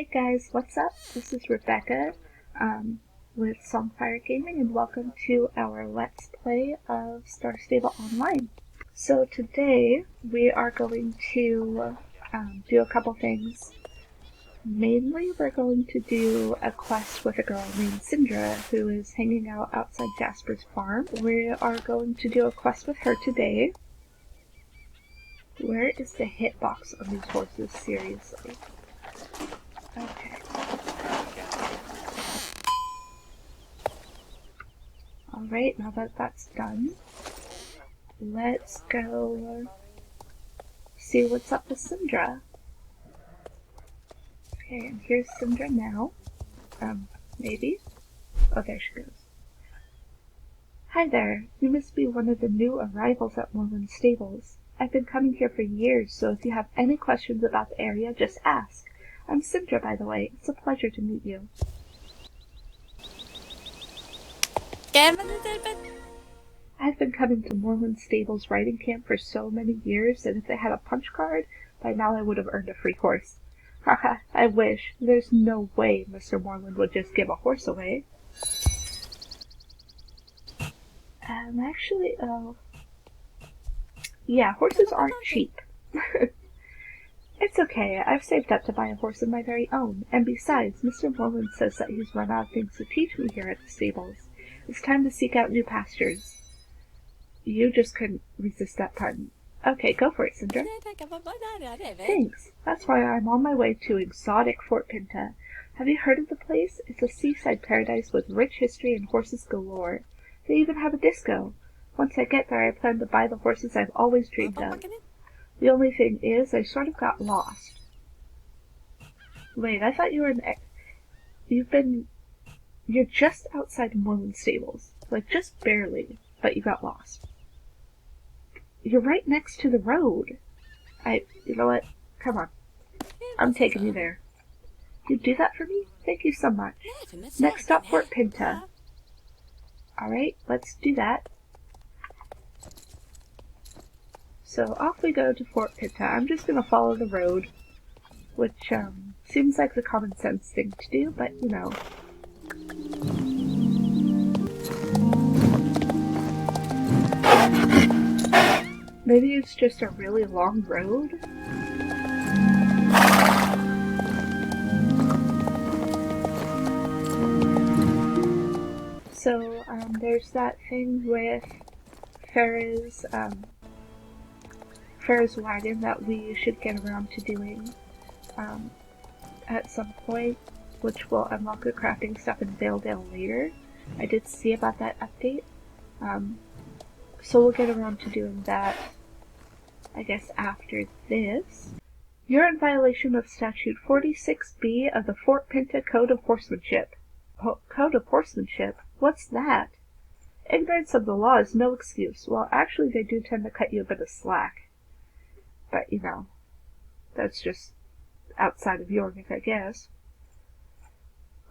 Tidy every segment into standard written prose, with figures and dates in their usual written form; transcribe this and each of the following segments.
Hey guys, what's up? This is Rebecca with SongfireGaming, and welcome to our Let's Play of Star Stable Online. So today we are going to do a couple things. Mainly we're going to do a quest with a girl named Syndra who is hanging out outside Jasper's farm. We are going to do a quest with her today. Where is the hitbox on these horses, seriously? Okay. Alright, now that that's done, let's go see what's up with Syndra. Okay, and here's Syndra now. Maybe? Oh, there she goes. Hi there, you must be one of the new arrivals at Moreland Stables. I've been coming here for years, so if you have any questions about the area, just ask. I'm Syndra, by the way. It's a pleasure to meet you. I've been coming to Moreland Stables riding camp for so many years that if they had a punch card, by now I would have earned a free horse. Haha, I wish. There's no way Mr. Moreland would just give a horse away. Actually, yeah, horses aren't cheap. It's okay, I've saved up to buy a horse of my very own, and besides, Mr. Moreland says that he's run out of things to teach me here at the stables. It's time to seek out new pastures. You just couldn't resist that pardon. Okay, go for it, Syndra. Thanks. That's why I'm on my way to exotic Fort Pinta. Have you heard of the place? It's a seaside paradise with rich history and horses galore. They even have a disco. Once I get there, I plan to buy the horses I've always dreamed of. The only thing is, I sort of got lost. Wait, I thought you were You're just outside Moreland Stables. Like, just barely, but you got lost. You're right next to the road. You know what? Come on. I'm taking you there. You'd do that for me? Thank you so much. Next stop, Fort Pinta. Alright, let's do that. So off we go to Fort Pinta. I'm just gonna follow the road, which, seems like the common sense thing to do, but, you know. Maybe it's just a really long road? So, there's that thing with Farah's wagon that we should get around to doing, at some point, which will unlock the crafting stuff in Valedale later. I did see about that update, so we'll get around to doing that, I guess, after this. You're in violation of Statute 46B of the Fort Pinta Code of Horsemanship. Code of Horsemanship? What's that? Ignorance of the law is no excuse. Well, actually, they do tend to cut you a bit of slack. But, you know, that's just outside of your nick, I guess.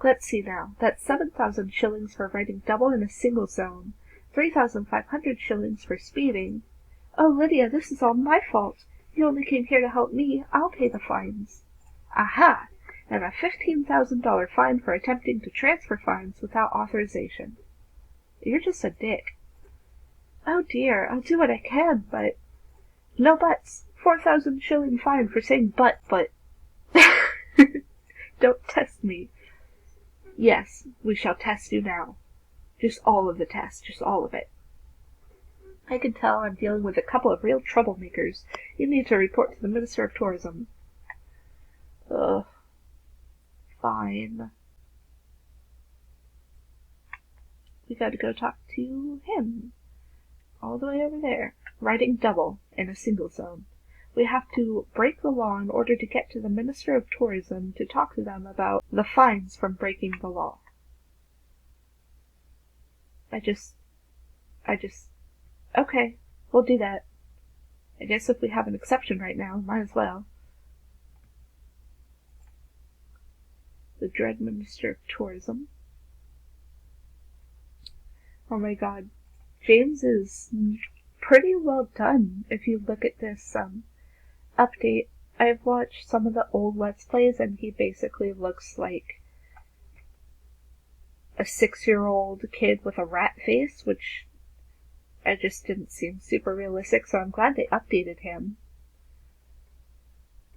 Let's see now. That's 7,000 shillings for riding double in a single zone. 3,500 shillings for speeding. Oh, Lydia, this is all my fault. You only came here to help me. I'll pay the fines. Aha! And a $15,000 fine for attempting to transfer fines without authorization. You're just a dick. Oh dear, I'll do what I can, but... No buts. 4,000 shilling fine for saying but. Don't test me. Yes, we shall test you now. Just all of the tests, just all of it. I can tell I'm dealing with a couple of real troublemakers. You need to report to the Minister of Tourism. Ugh. Fine. We gotta go talk to him. All the way over there. Riding double in a single zone. We have to break the law in order to get to the Minister of Tourism to talk to them about the fines from breaking the law. Okay, we'll do that. I guess if we have an exception right now, might as well. The dread Minister of Tourism. Oh my god. James is pretty well done if you look at this, update. I've watched some of the old Let's Plays, and he basically looks like a 6-year-old kid with a rat face, which I just didn't seem super realistic, so I'm glad they updated him.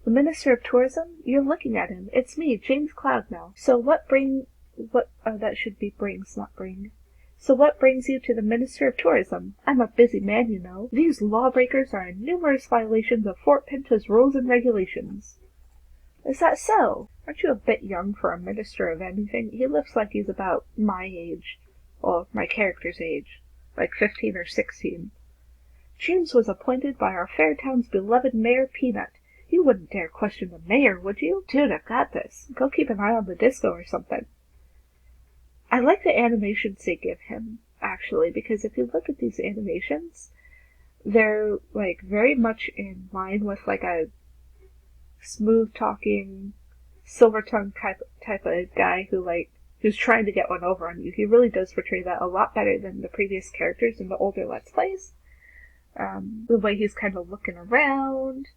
The Minister of Tourism? You're looking at him. It's me, James Cloud now. So that should be brings, not bring. So what brings you to the Minister of Tourism? I'm a busy man, you know. These lawbreakers are in numerous violations of Fort Pinta's rules and regulations. Is that so? Aren't you a bit young for a minister of anything? He looks like he's about my age. Well, my character's age. Like 15 or 16. James was appointed by our fair town's beloved Mayor Peanut. You wouldn't dare question the mayor, would you? Dude, I've got this. Go keep an eye on the disco or something. I like the animations they give him, actually, because if you look at these animations, they're, like, very much in line with, like, a smooth-talking, silver-tongued type of guy who's trying to get one over on you. He really does portray that a lot better than the previous characters in the older Let's Plays. The way he's kind of looking around,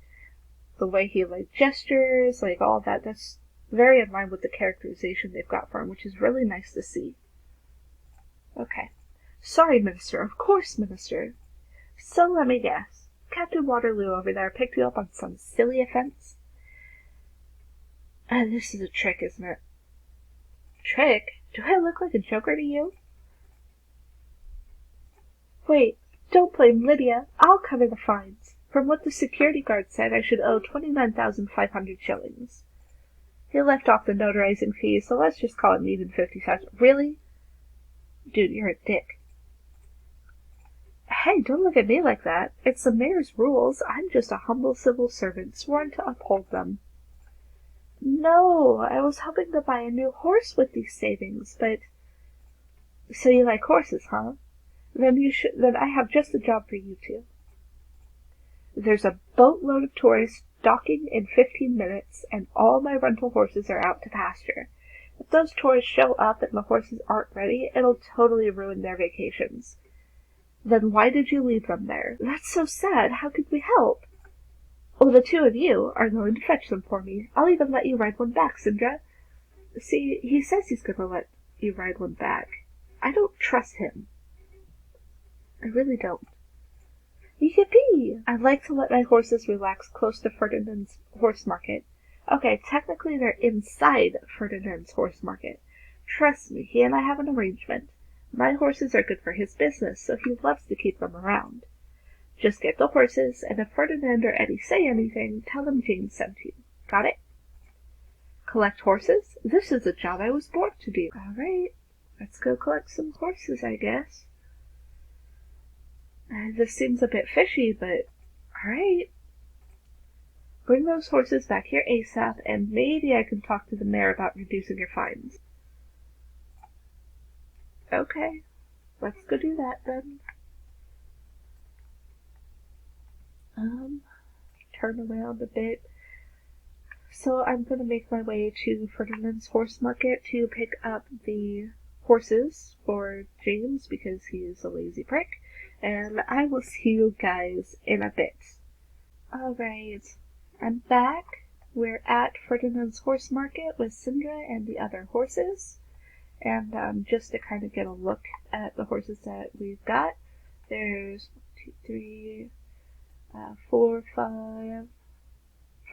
the way he, like, gestures, like, all that, that's very in line with the characterization they've got for him, which is really nice to see. Okay. Sorry, Minister. Of course, Minister. So let me guess. Captain Waterloo over there picked you up on some silly offense? This is a trick, isn't it? Trick? Do I look like a joker to you? Wait, don't blame Lydia. I'll cover the fines. From what the security guard said, I should owe 29,500 shillings. He left off the notarizing fee, so let's just call it even 50,000. Really? Dude, you're a dick. Hey, don't look at me like that. It's the mayor's rules. I'm just a humble civil servant, sworn to uphold them. No, I was hoping to buy a new horse with these savings, but... So you like horses, huh? Then I have just the job for you two. There's a boatload of tourists docking in 15 minutes, and all my rental horses are out to pasture. If those tourists show up and the horses aren't ready, it'll totally ruin their vacations. Then why did you leave them there? That's so sad. How could we help? Well, the two of you are going to fetch them for me. I'll even let you ride one back, Sindra. See, he says he's going to let you ride one back. I don't trust him. I really don't. Yippee! I'd like to let my horses relax close to Ferdinand's horse market. Okay, technically they're inside Ferdinand's horse market. Trust me, he and I have an arrangement. My horses are good for his business, so he loves to keep them around. Just get the horses, and if Ferdinand or Eddie say anything, tell them James sent you. Got it? Collect horses? This is a job I was born to do. Alright, let's go collect some horses, I guess. This seems a bit fishy, but alright. Bring those horses back here ASAP, and maybe I can talk to the mayor about reducing your fines. Okay, let's go do that then. Turn around a bit. So I'm going to make my way to Ferdinand's horse market to pick up the horses for James because he is a lazy prick. And I will see you guys in a bit. Alright, I'm back. We're at Ferdinand's horse market with Sindra and the other horses. And just to kind of get a look at the horses that we've got, there's 1, 2, 3, 4,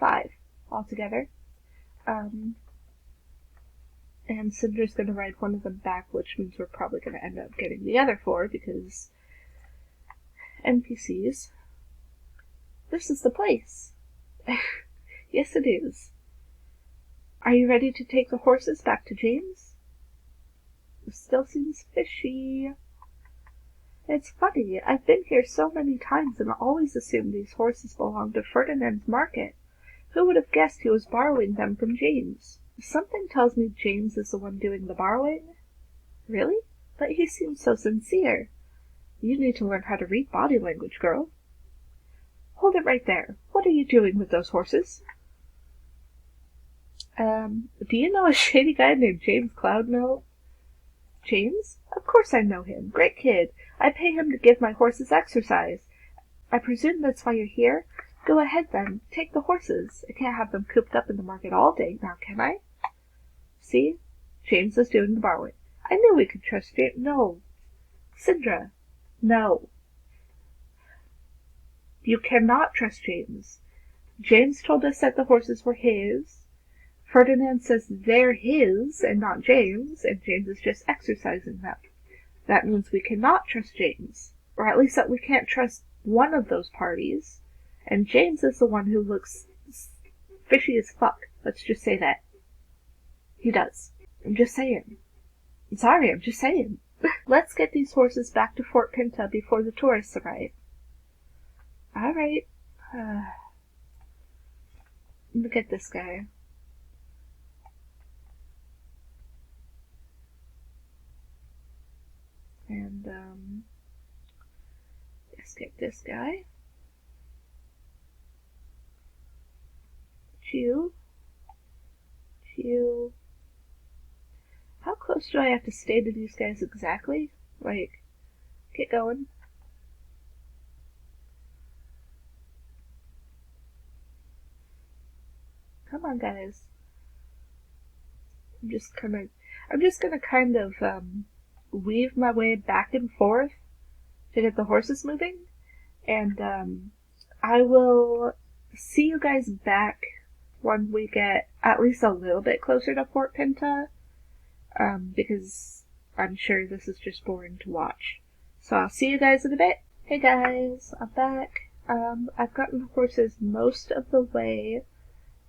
5 altogether. And Sindra's going to ride one of them back, which means we're probably going to end up getting the other 4 because NPCs. This is the place. Yes, it is. Are you ready to take the horses back to James? It still seems fishy. It's funny, I've been here so many times and always assumed these horses belong to Ferdinand's market. Who would have guessed he was borrowing them from James? Something tells me James is the one doing the borrowing. Really? But he seems so sincere. You need to learn how to read body language, girl. Hold it right there. What are you doing with those horses? Do you know a shady guy named James Cloudmill? James? Of course I know him. Great kid. I pay him to give my horses exercise. I presume that's why you're here? Go ahead then, take the horses. I can't have them cooped up in the market all day now, can I? See? James is doing the borrowing. I knew we could trust James. No. Syndra. No. You cannot trust James. James told us that the horses were his. Ferdinand says they're his and not James, and James is just exercising them. That means we cannot trust James, or at least that we can't trust one of those parties, and James is the one who looks fishy as fuck. Let's just say that. He does. I'm just saying. I'm sorry, I'm just saying. Let's get these horses back to Fort Pinta before the tourists arrive. Alright. Look at this guy. And, let's get this guy. Chew. How close do I have to stay to these guys exactly? Like, get going. Come on, guys. I'm just gonna kind of, weave my way back and forth to get the horses moving, and I will see you guys back when we get at least a little bit closer to Fort Pinta, because I'm sure this is just boring to watch. So I'll see you guys in a bit. Hey guys, I'm back. I've gotten the horses most of the way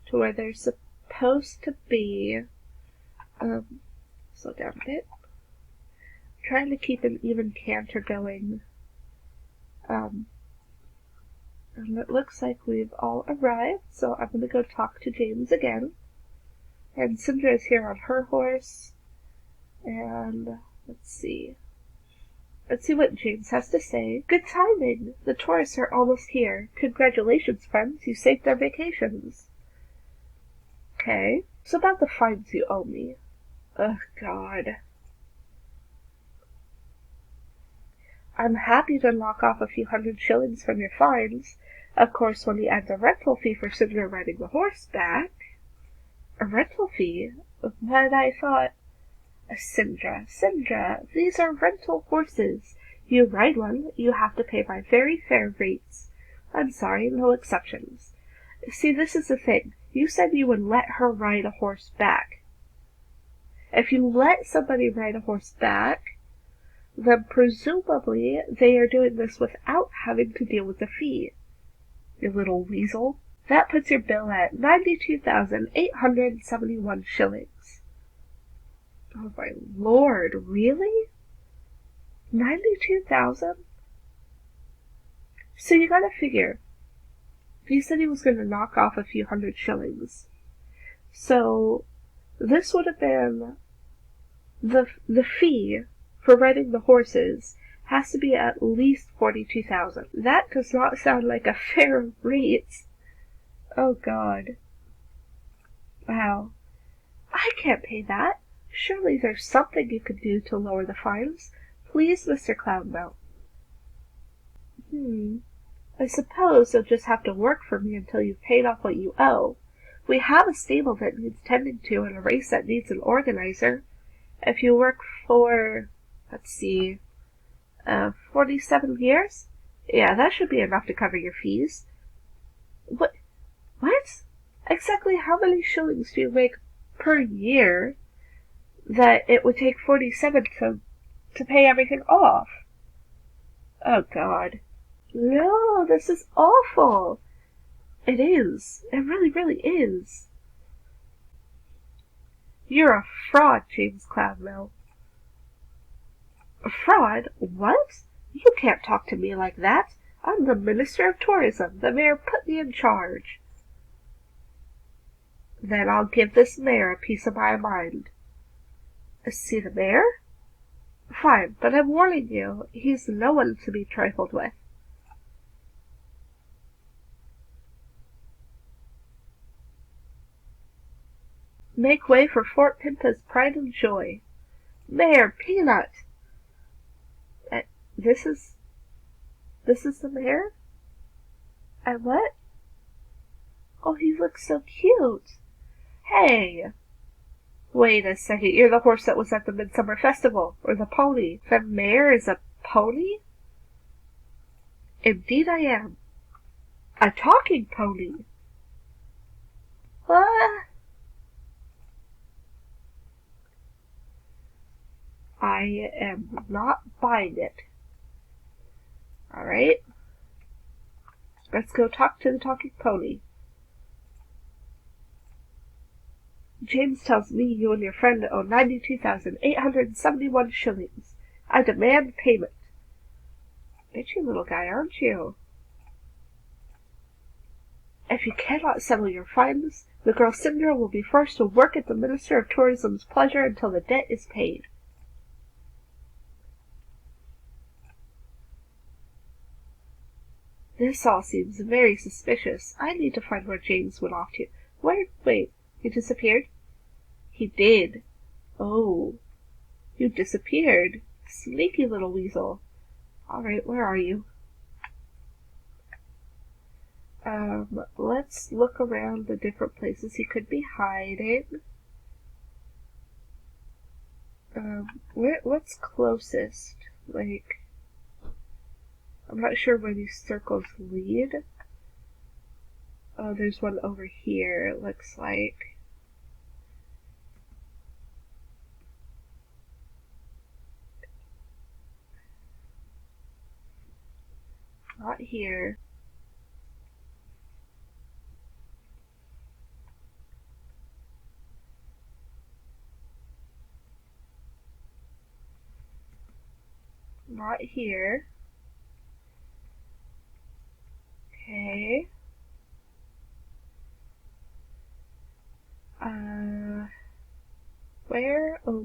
to where they're supposed to be. Slow down a bit. Trying to keep an even canter going. And it looks like we've all arrived, so I'm gonna go talk to James again. And Syndra is here on her horse. And let's see. Let's see what James has to say. Good timing! The tourists are almost here. Congratulations, friends. You saved their vacations. Okay. So about the fines you owe me. Ugh, God. I'm happy to knock off a few hundred shillings from your fines. Of course, when you add the rental fee for Syndra riding the horse back. A rental fee? But I thought... Syndra, these are rental horses. You ride one, you have to pay by very fair rates. I'm sorry, no exceptions. See, this is the thing. You said you would let her ride a horse back. If you let somebody ride a horse back, then presumably they are doing this without having to deal with the fee. You little weasel. That puts your bill at 92,871 shillings. Oh my lord, really? 92,000? So you gotta figure. He said he was gonna knock off a few hundred shillings. So this would have been the fee for riding the horses has to be at least 42,000. That does not sound like a fair rate. Oh god. Wow. I can't pay that. Surely there's something you could do to lower the fines. Please, Mr. Cloudmouth. I suppose you'll just have to work for me until you've paid off what you owe. We have a stable that needs tending to and a race that needs an organizer. If you work for, 47 years? Yeah, that should be enough to cover your fees. What? Exactly how many shillings do you make per year that it would take 47 to pay everything off? Oh god. No, this is awful. It is. It really, really is. You're a fraud, James Cloudmouth. A fraud? What? You can't talk to me like that. I'm the Minister of Tourism. The mayor put me in charge. Then I'll give this mayor a piece of my mind. See the mayor? Fine, but I'm warning you, he's no one to be trifled with. Make way for Fort Pinta's pride and joy. Mayor Peanut! This is the mayor? And what? Oh, he looks so cute. Hey! Wait a second, you're the horse that was at the Midsummer Festival, or the pony. The mayor is a pony? Indeed I am. A talking pony. What? I am not buying it. Alright. Let's go talk to the talking pony. James tells me you and your friend owe 92,871 shillings. I demand payment. Bitchy little guy, aren't you? If you cannot settle your fines, the girl Cinder will be forced to work at the Minister of Tourism's pleasure until the debt is paid. This all seems very suspicious. I need to find where James went off to. Wait, he disappeared? He did. Oh, you disappeared. Sneaky little weasel. Alright, where are you? Let's look around the different places he could be hiding. What's closest? Like, I'm not sure where these circles lead. Oh, there's one over here, it looks like. Not here. Not here. Okay.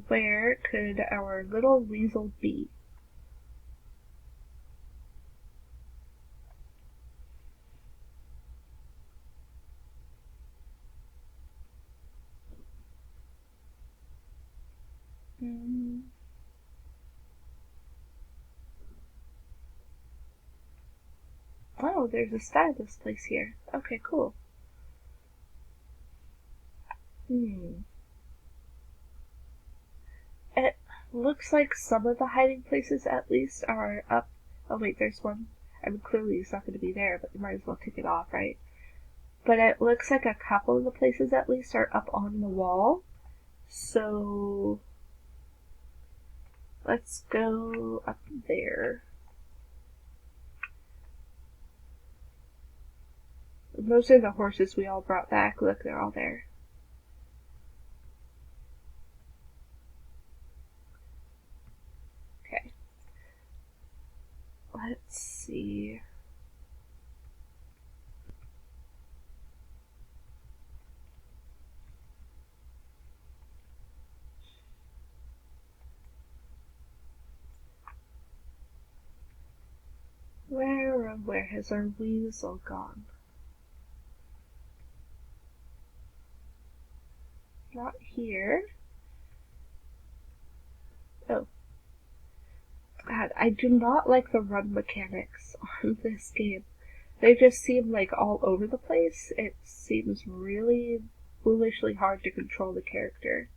Where could our little weasel be? Oh, there's a stylist place here. Okay, cool. It looks like some of the hiding places at least are up. Oh wait, there's one. I mean, clearly it's not going to be there, but you might as well take it off, right? But it looks like a couple of the places at least are up on the wall. So let's go up there. Those are the horses we all brought back. Look, they're all there. Okay. Let's see. Where has our weasel gone? Not here. Oh. God, I do not like the run mechanics on this game. They just seem like all over the place. It seems really foolishly hard to control the character.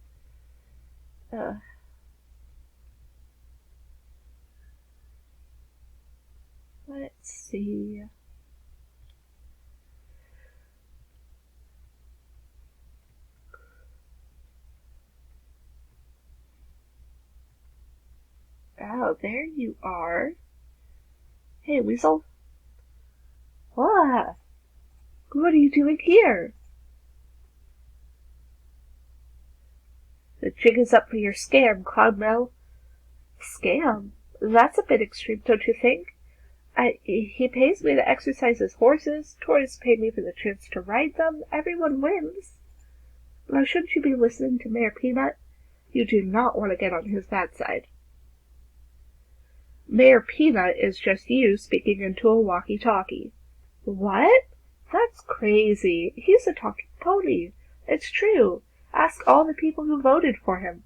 Let's see. Oh, there you are. Hey, Weasel. What? What are you doing here? The jig is up for your scam, Cloudmel. Scam? That's a bit extreme, don't you think? He pays me to exercise his horses, tourists pay me for the chance to ride them, everyone wins. Now shouldn't you be listening to Mayor Peanut? You do not want to get on his bad side. Mayor Peanut is just you speaking into a walkie-talkie. What? That's crazy. He's a talking pony. It's true. Ask all the people who voted for him.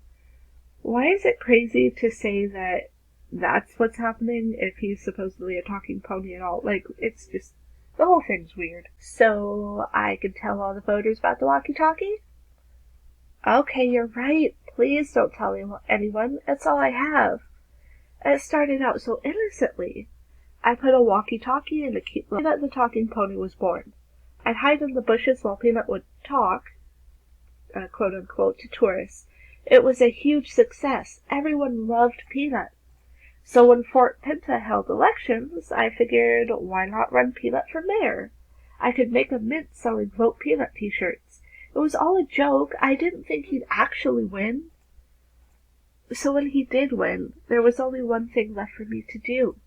Why is it crazy to say that that's what's happening if he's supposedly a talking pony at all? Like, it's just The whole thing's weird. So I can tell all the voters about the walkie-talkie? Okay, you're right. Please don't tell anyone. It's all I have. It started out so innocently. I put a walkie-talkie in the cute little Peanut the talking pony was born. I'd hide in the bushes while Peanut would talk, quote-unquote, to tourists. It was a huge success. Everyone loved Peanut. So when Fort Pinta held elections, I figured, why not run Peanut for mayor? I could make a mint selling Vote Peanut t-shirts. It was all a joke. I didn't think he'd actually win. So when he did win, there was only one thing left for me to do.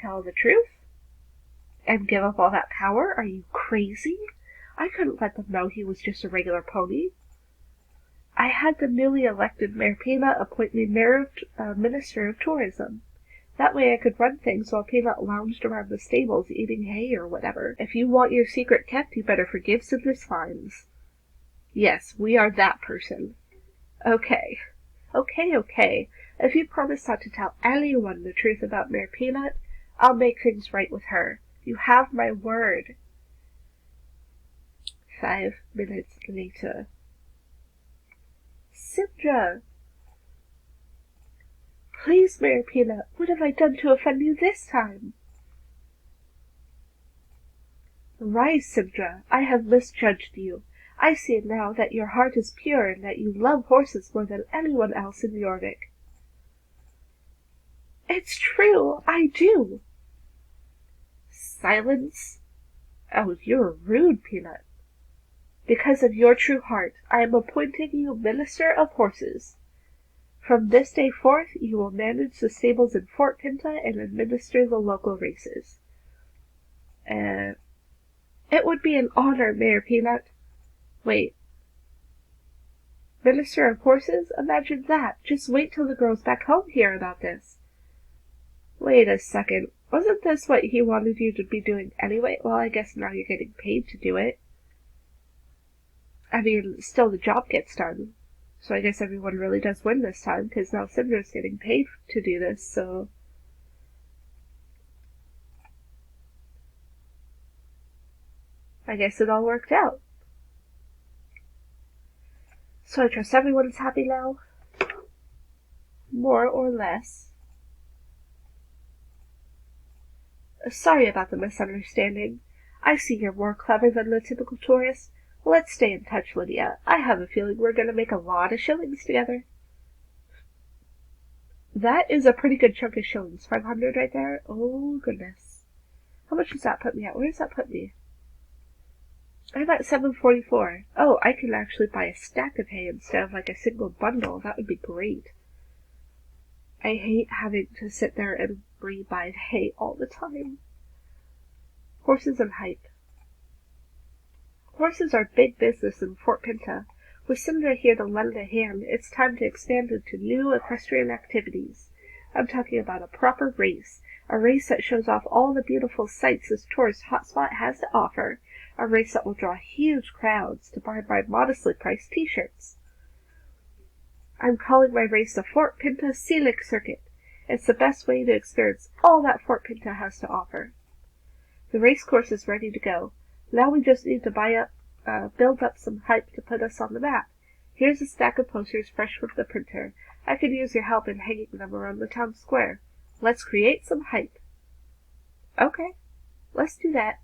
Tell the truth? And give up all that power? Are you crazy? I couldn't let them know he was just a regular pony. I had the newly elected Mayor Peanut appoint me Minister of Tourism. That way I could run things while Peanut lounged around the stables eating hay or whatever. If you want your secret kept, you better forgive Cinder's fines. Yes, we are that person. Okay. Okay. If you promise not to tell anyone the truth about Mayor Peanut, I'll make things right with her. You have my word. 5 minutes later. Cinder! Please, Mayor Peanut, what have I done to offend you this time? Rise, Cinder, I have misjudged you. I see now that your heart is pure and that you love horses more than anyone else in Jorvik. It's true, I do. Silence? Oh, you're rude, Peanut. Because of your true heart, I am appointing you Minister of Horses. From this day forth, you will manage the stables in Fort Pinta and administer the local races. It would be an honor, Mayor Peanut. Wait. Minister of Horses? Imagine that. Just wait till the girls back home hear about this. Wait a second. Wasn't this what he wanted you to be doing anyway? Well, I guess now you're getting paid to do it. I mean, still the job gets done. So I guess everyone really does win this time, because now Cinder's getting paid to do this, so... I guess it all worked out. So I trust everyone is happy now? More or less. Sorry about the misunderstanding. I see you're more clever than the typical tourist. Let's stay in touch, Lydia. I have a feeling we're going to make a lot of shillings together. That is a pretty good chunk of shillings. 500 right there? Oh, goodness. How much does that put me at? Where does that put me? I'm at 744. Oh, I can actually buy a stack of hay instead of like a single bundle. That would be great. I hate having to sit there and rebuy hay all the time. Horses and hype. Horses are big business in Fort Pinta. With Cinder here to lend a hand, it's time to expand into new equestrian activities. I'm talking about a proper race. A race that shows off all the beautiful sights this tourist hotspot has to offer. A race that will draw huge crowds to buy my modestly priced t-shirts. I'm calling my race the Fort Pinta Scenic Circuit. It's the best way to experience all that Fort Pinta has to offer. The race course is ready to go. Now we just need to build up some hype to put us on the map. Here's a stack of posters fresh from the printer. I could use your help in hanging them around the town square. Let's create some hype. Okay, let's do that.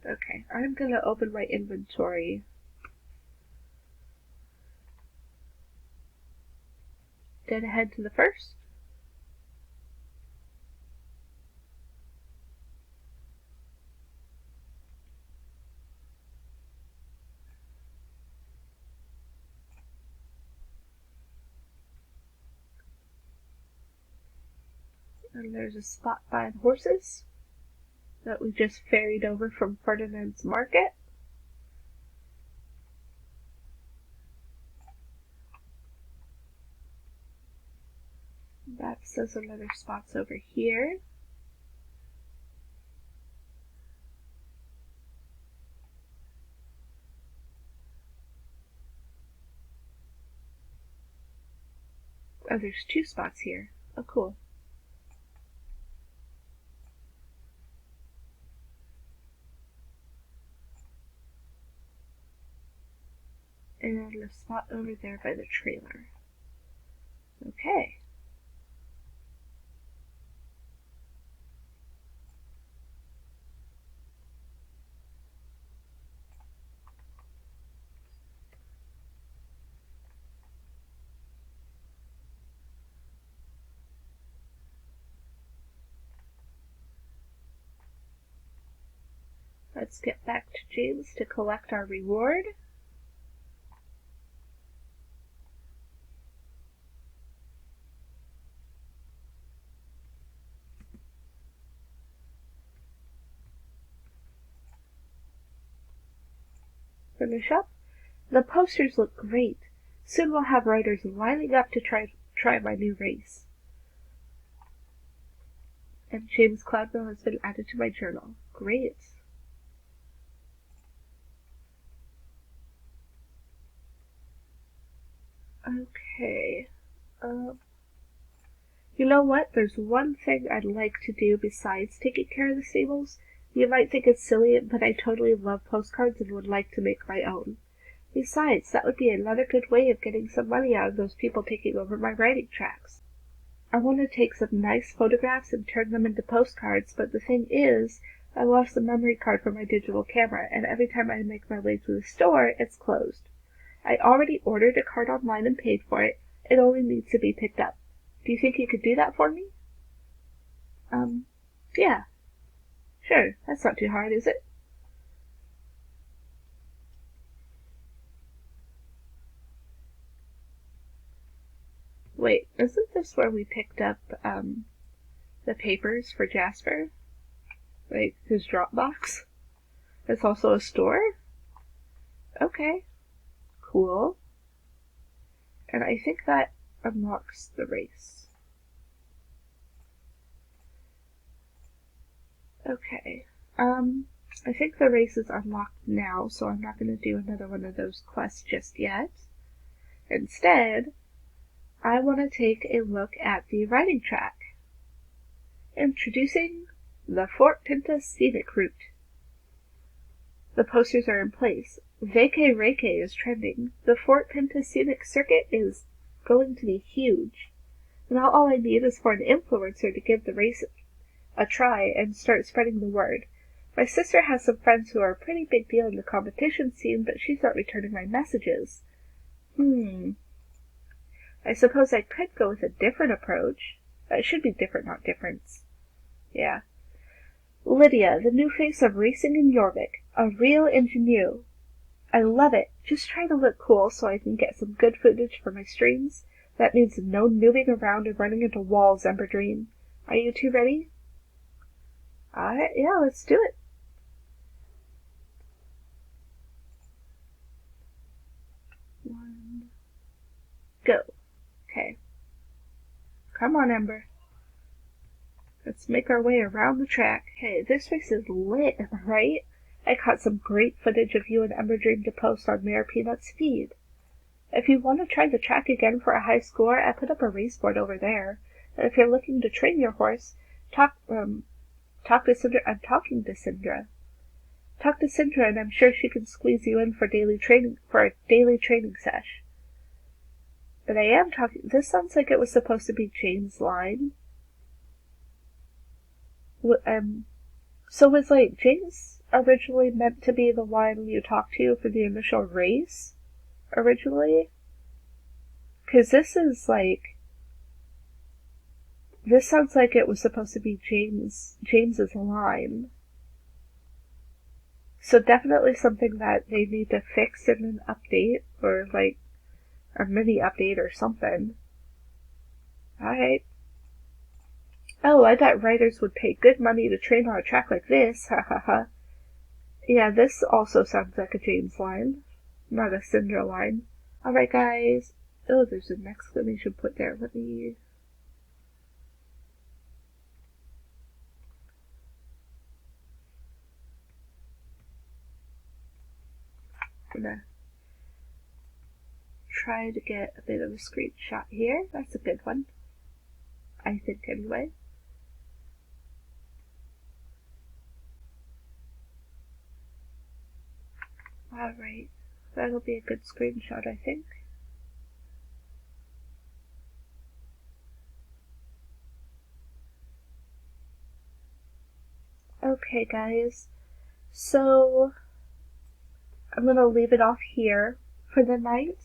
Okay, I'm gonna open my inventory. Then head to the first. And there's a spot buying horses that we just ferried over from Ferdinand's Market. That's those other spots over here. Oh, there's 2 spots here. Oh, cool. And a spot over there by the trailer. Okay. Let's get back to James to collect our reward. Finish up. The posters look great. Soon we'll have writers lining up to try my new race. And James Cloudville has been added to my journal. Great. Okay. You know what? There's one thing I'd like to do besides taking care of the stables. You might think it's silly, but I totally love postcards and would like to make my own. Besides, that would be another good way of getting some money out of those people taking over my writing tracks. I want to take some nice photographs and turn them into postcards, but the thing is, I lost the memory card for my digital camera, and every time I make my way to the store, it's closed. I already ordered a card online and paid for it. It only needs to be picked up. Do you think you could do that for me? Yeah. Sure, that's not too hard, is it? Wait, isn't this where we picked up, the papers for Jasper? Like, his Dropbox? It's also a store? Okay. Cool. And I think that unlocks the race. Okay. I think the race is unlocked now, so I'm not going to do another one of those quests just yet. Instead, I want to take a look at the riding track. Introducing the Fort Pinta Scenic Route. The posters are in place. Vacay Racay is trending. The Fort Pinta Scenic Circuit is going to be huge. Now all I need is for an influencer to give the race a try and start spreading the word. My sister has some friends who are a pretty big deal in the competition scene, but she's not returning my messages. I suppose I could go with a different approach. It should be different, not difference. Yeah. Lydia, the new face of racing in Jorvik. A real ingenue. I love it. Just trying to look cool so I can get some good footage for my streams. That means no noobing around and running into walls, Ember Dream. Are you two ready? Alright, yeah, let's do it. One. Go. Okay. Come on, Ember. Let's make our way around the track. Hey, this race is lit, am I right? I caught some great footage of you and Ember Dream to post on Mayor Peanut's feed. If you want to try the track again for a high score, I put up a race board over there. And if you're looking to train your horse, talk to Syndra. I'm talking to Syndra. Talk to Syndra, and I'm sure she can squeeze you in for a daily training sesh. But I am talking. This sounds like it was supposed to be Jane's line. So was like James originally meant to be the one you talked to for the initial race? Originally? Because this sounds like it was supposed to be James's line. So definitely something that they need to fix in an update, or like a mini update or something. Alright. Oh, I thought writers would pay good money to train on a track like this, ha ha ha. Yeah, this also sounds like a James line, not a Syndra line. Alright guys. Oh, there's an exclamation point there. Let me... I'm gonna try to get a bit of a screenshot here. That's a good one, I think, anyway. Alright, that'll be a good screenshot, I think. Okay, guys, so I'm gonna leave it off here for the night.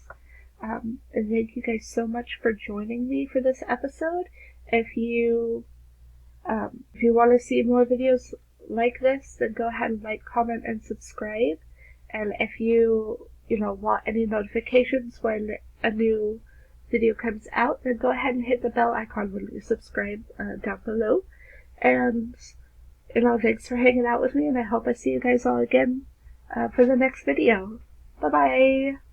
And thank you guys so much for joining me for this episode. If you want to see more videos like this, then go ahead and like, comment, and subscribe. And if you want any notifications when a new video comes out, then go ahead and hit the bell icon when you subscribe down below. And thanks for hanging out with me, and I hope I see you guys all again for the next video. Bye bye!